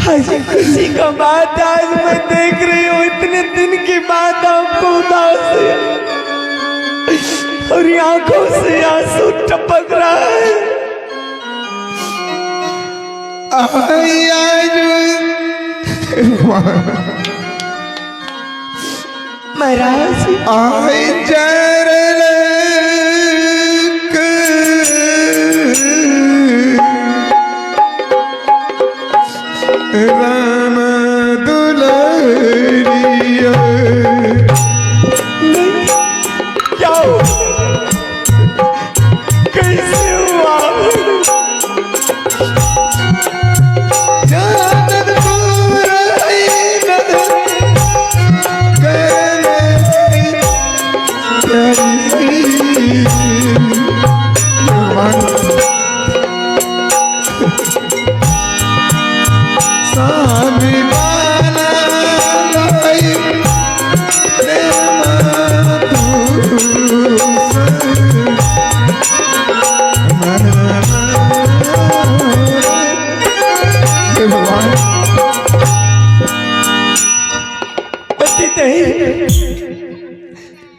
आज खुशी का बात आज मैं देख रही हूँ, इतने दिन के बाद आपको उदास है और आंखों से आंसू टपक रहा है। महाराज राम दुलरिया क्या हुआ? कैसे हुआ?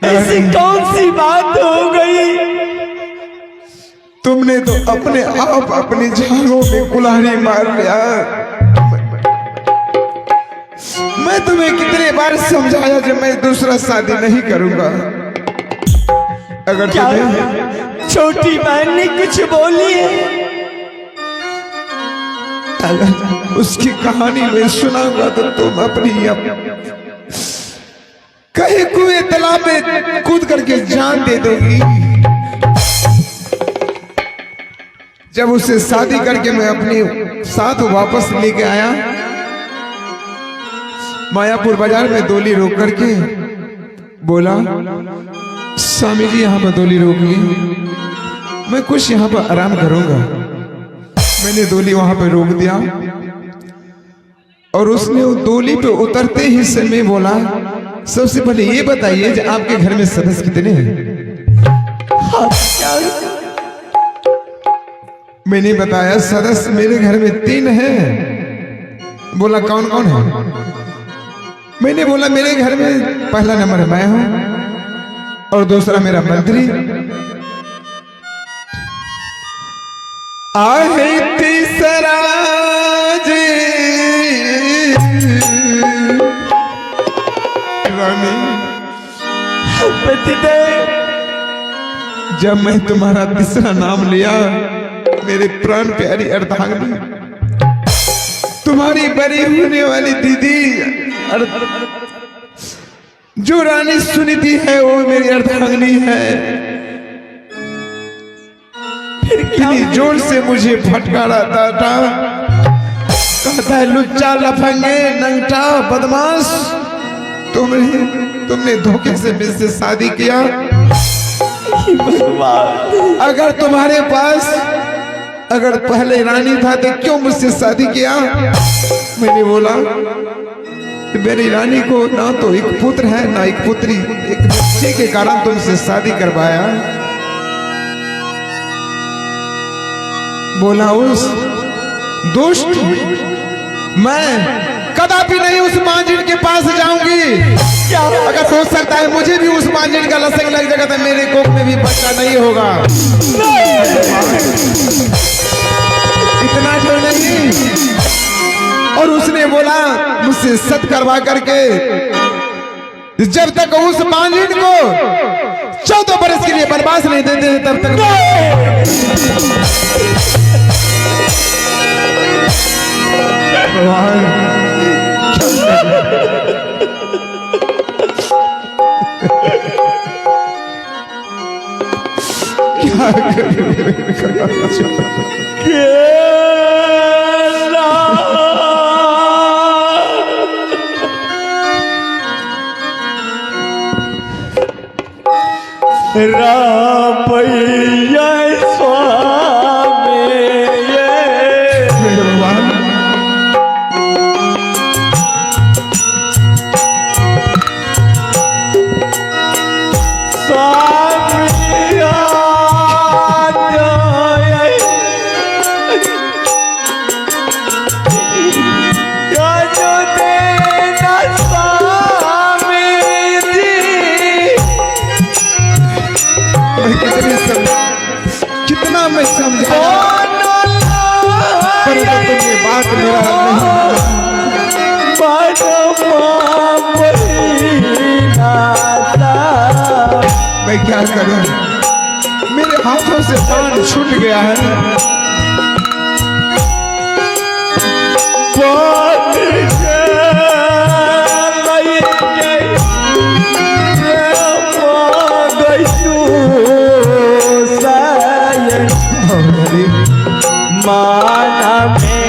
ऐसी कौन सी बात हो गई? तुमने तो अपने आप अपनी झाड़ों में कुल्हाड़ी मार लिया। मैं तुम्हें कितने बार समझाया कि मैं दूसरा शादी नहीं करूंगा। अगर क्या तुम्हें छोटी बहन ने कुछ बोली है? अगर उसकी कहानी में सुनाऊंगा तो तुम अपनी कहीं कुएं तालाब में कूद करके जान दे दोगी। जब उससे शादी करके मैं अपने साथ वापस लेके आया, मायापुर बाजार में डोली रोक करके बोला, स्वामी जी यहाँ पर डोली रोकिए, मैं कुछ यहाँ पर आराम करूंगा। मैंने डोली वहां पर रोक दिया और उसने वो डोली पे उतरते ही समय बोला, सबसे पहले ये बताइए कि आपके घर में सदस्य कितने हैं? मैंने बताया सदस्य मेरे घर में 3 हैं। बोला कौन कौन है? मैंने बोला मेरे घर में पहला नंबर मैं हूं और दूसरा मेरा मंत्री, आहे तीसरा जी रानी। जब मैं तुम्हारा तीसरा नाम लिया, मेरे प्राण प्यारी अर्धांगिनी, तुम्हारी बड़ी होने वाली दीदी जो रानी सुनीति है वो मेरी अर्धांगिनी है। इतनी जोर से मुझे फटकारा था, कहता है लुच्चा लफंगे नंगटा बदमाश, तुमने धोखे से मुझसे शादी किया। अगर तुम्हारे पास अगर पहले रानी था तो क्यों मुझसे शादी किया? मैंने बोला मेरी रानी को ना तो एक पुत्र है ना एक पुत्री, एक बच्चे के कारण तुमसे शादी करवाया। बोला उस दुष्ट, मैं कदापि नहीं उस मांझिन के पास जाऊंगी। अगर हो सकता है मुझे भी उस मांझिन का लसक लग जाएगा तो मेरे कोख में भी बच्चा नहीं होगा। इतना जो नहीं। और उसने बोला मुझसे सत करवा करके जब तक उस मांझिन को 14 बरस के लिए बनवास नहीं देते तब तक भगवान क्या रापैया स्वामी भगवान बात मेरा नहीं। मैं क्या करूं, मेरे हाथों से बाण छूट गया है। माना में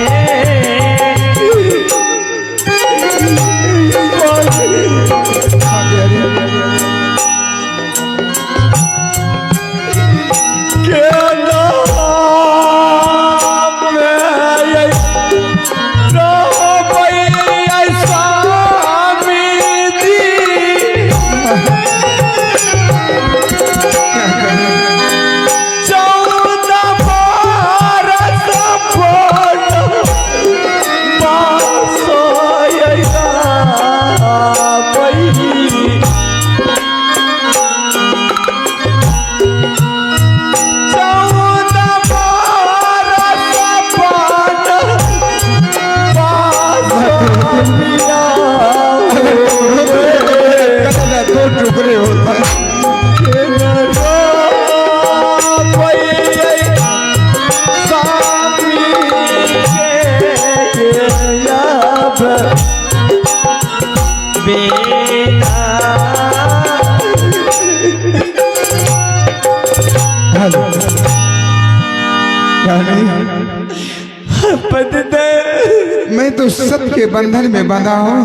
मैं तो सत्य के बंधन में बंधा हूं।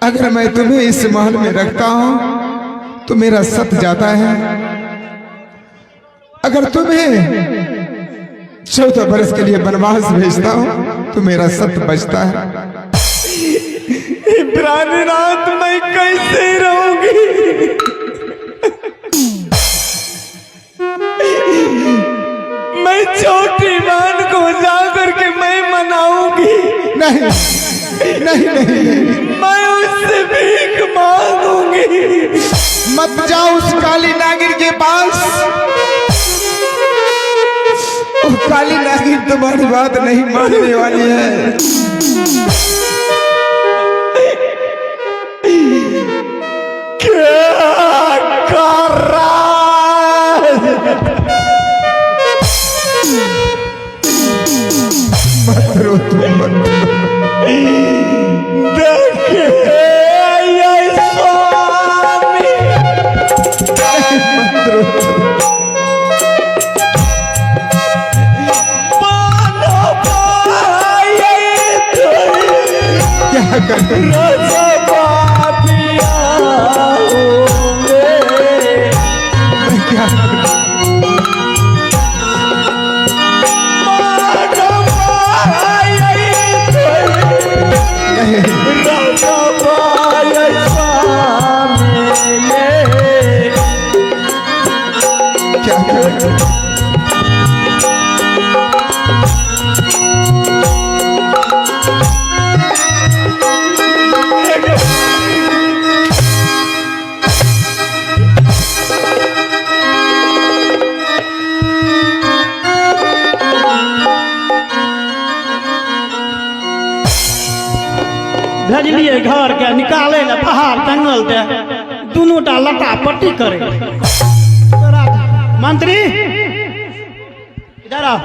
अगर मैं तुम्हें इस महल में रखता हूं तो मेरा सत्य जाता है। अगर तुम्हें 14 वर्ष के लिए वनवास भेजता हूं तो मेरा सत्य बचता है। प्राणनाथ मैं कैसे रहूंगी? मैं छोटी मान को जाकर के मैं मनाऊंगी। नहीं नहीं नहीं, मैं उससे भीख मांगूंगी। मत जाओ उस काली नागिन के पास। वो काली नागिन तुम्हारी बात नहीं मानने वाली है। क्या कर रहा है? मत रो तुम, मत रो। भेजलिए घर के निकाले ले पहाड़ जंगल दे दोनों टा लटा पट्टी करे। मंत्री इधर आओ।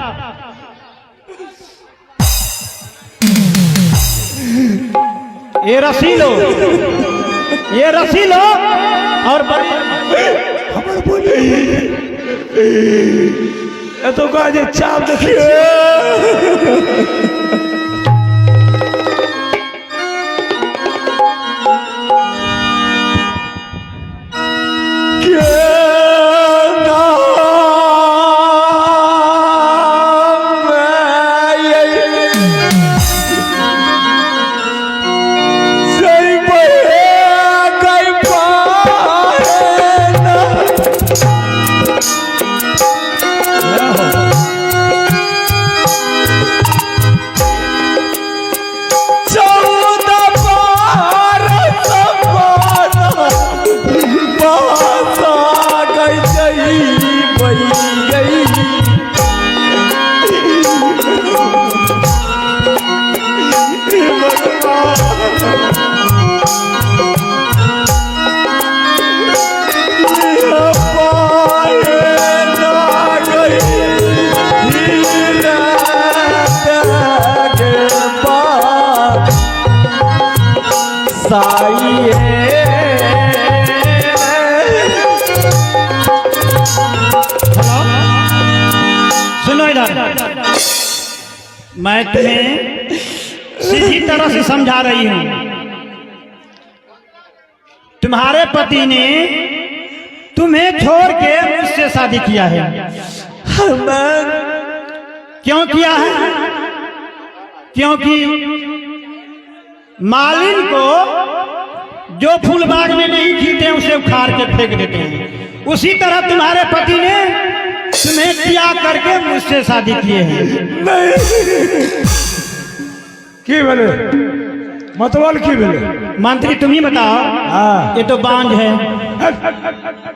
ये रस्सी लो, ये रस्सी लो और तो कहा चाप देखिए। साइए सुनो इधर, मैं तुम्हें सीधी तरह से समझा रही हूं। तुम्हारे पति ने तुम्हें छोड़ के मुझसे शादी किया है। क्यों किया है? क्योंकि मालिन को जो फूल बाग में नहीं खिलते उसे उखाड़ के फेंक देते हैं। उसी तरह तुम्हारे पति ने तुम्हें त्याग करके मुझसे शादी किए हैं। की बोले मतलब की बोले मंत्री तुम ही बताओ। हाँ। ये तो बांझ है।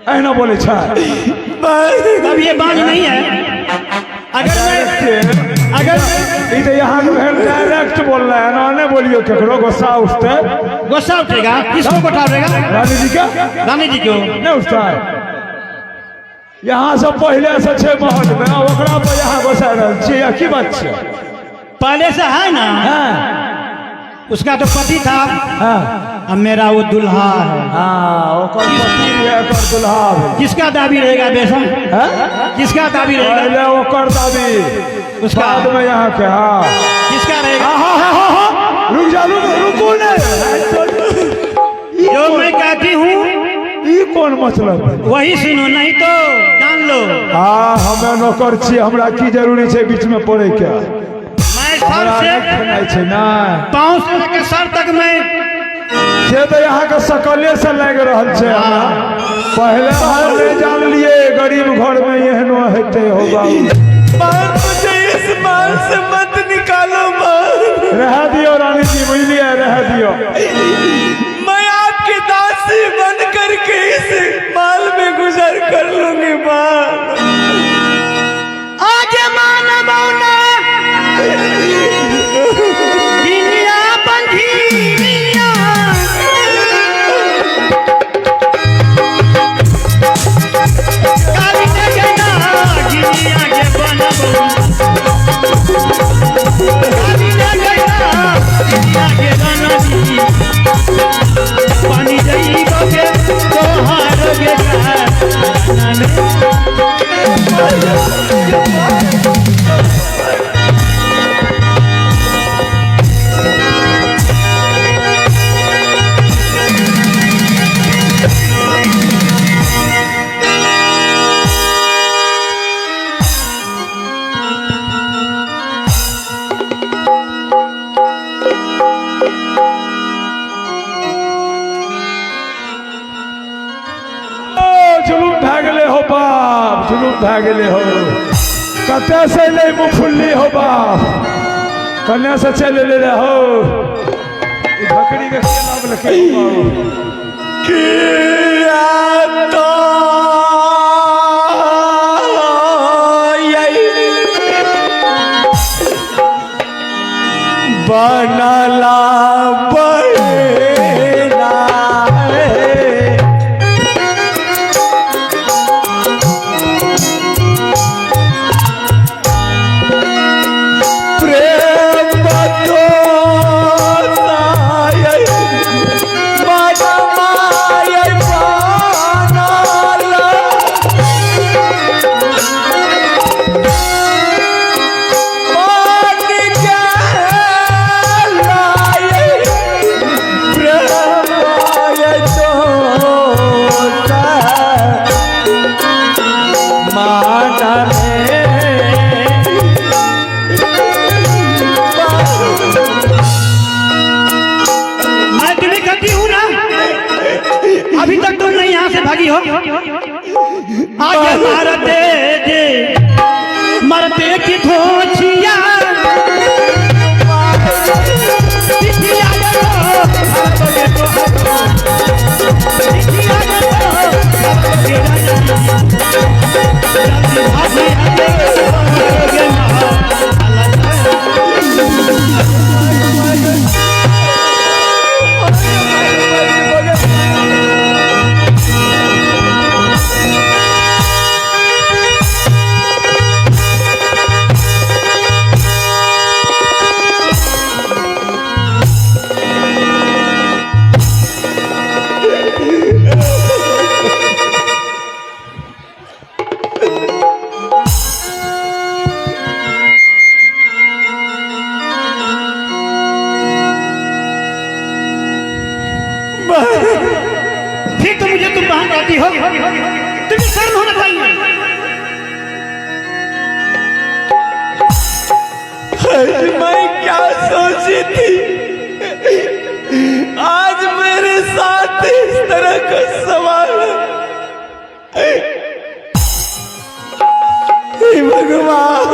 ऐना बोले छा अब ये बांझ नहीं है। अगर तो यहाँ डायरेक्ट बोल रहा है ना, नहीं बोलियो केकरो गुस्सा उठते। गुस्सा उठेगा? किसको उठाएगा? रानी जी का। रानी जी क्यों नहीं उठता है? यहाँ से पहले से 6 महल में ओकरा पर यहाँ बसा रहे की बात है? पहले से है ना। हाँ। उसका तो पति था। हाँ। अब मेरा वो दुल्हा है। हाँ, ओकर पति है, ओकर दुल्हा है। किसका दाबी रहेगा बेसन? किसका दाबी रहेगा? पहले ओकर दाबी, उसका बाद में यहाँ के। हाँ, किसका रहेगा? रुक जा, रुको नहीं। जो मैं कहती हूँ ये कौन मतलब है? वही सुनो, नहीं तो जान लो। हाँ, हमें नौकर छी, हमरा की जरूरी है बीच में पड़े क्या? मैं सर से पाँव से लेकर सर तक मैं से तो यहाँ के सकले से लग रहा है। पहले हम नहीं जान लिए गरीब घर में एहनो हेते होगा। मुझे इस माल से मत निकालो। रह दियो रानी जी, बुझलिए, रह दियो। मैं आपकी दासी बन करके इस माल में गुजर कर लूंगी। आगे माना मौना दुनिया बंधिया काली ने कहना दुनिया के बनबो। काली ने कहना दुनिया के बनबी। पानी जई बगे तोहार के गाना भागले हो कते से ले मुफुल्ली हो बाप कन्या से चले ले हो बकरी के नाम लिखे तो बनला भागी हो। आगे मारते जे मरते की धोचिया पति हो, तुम्हें शर्म होना चाहिए। मैं क्या सोची थी, आज मेरे साथ इस तरह का सवाल। हे भगवान,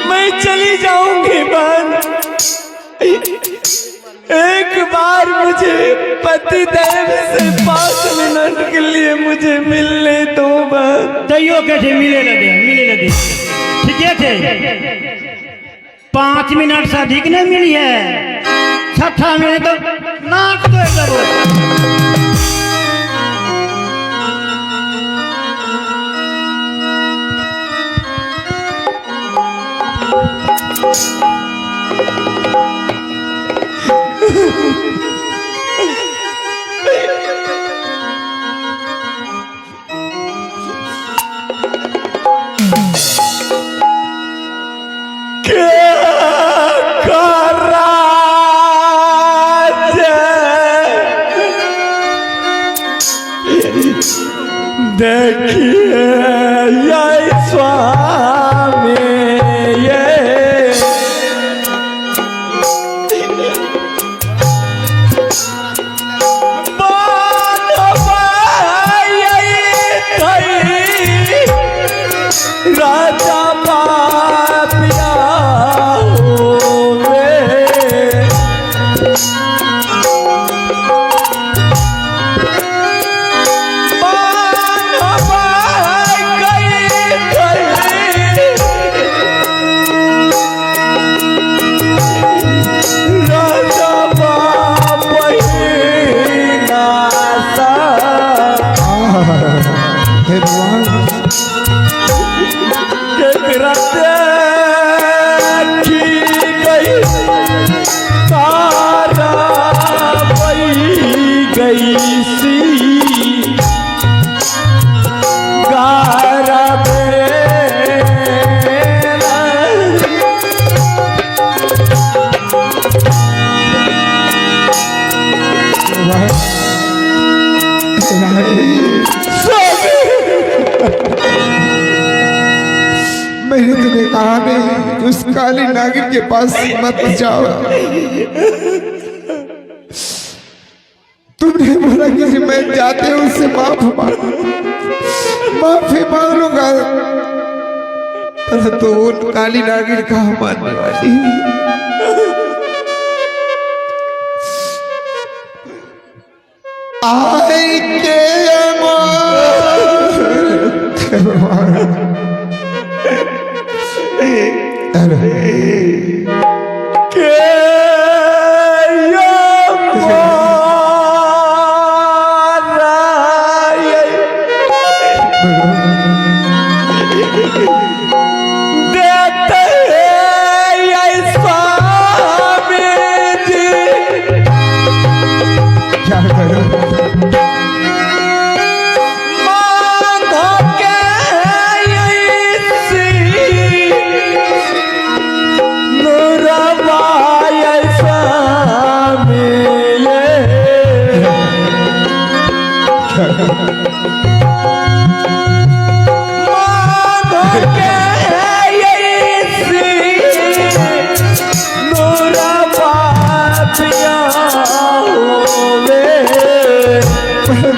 मैं चली जाऊंगी बहन, एक बार मुझे पतिदेव से 5 मिनट के लिए मुझे मिलने दो बहन। तैयो कैसे मिले लगे ठीक है, 5 मिनट से अधिक नहीं मिली है, 6 मिनट तो नाक तो एकदम। देखिए ये स्वामी, ये राजा पापिया मैंने तुम्हें कहा नहीं उस काली नागिन के पास मत जाओ। तुमने बोला कि मैं जाते हूँ उससे माफी मांग लूंगा, तो वो काली नागिन कहा मानने वाली। आई के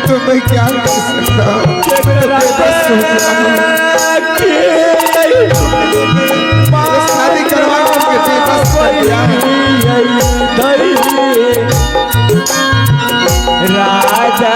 तो मैं क्या कर सकता हूँ? शादी करवा करके बस राजा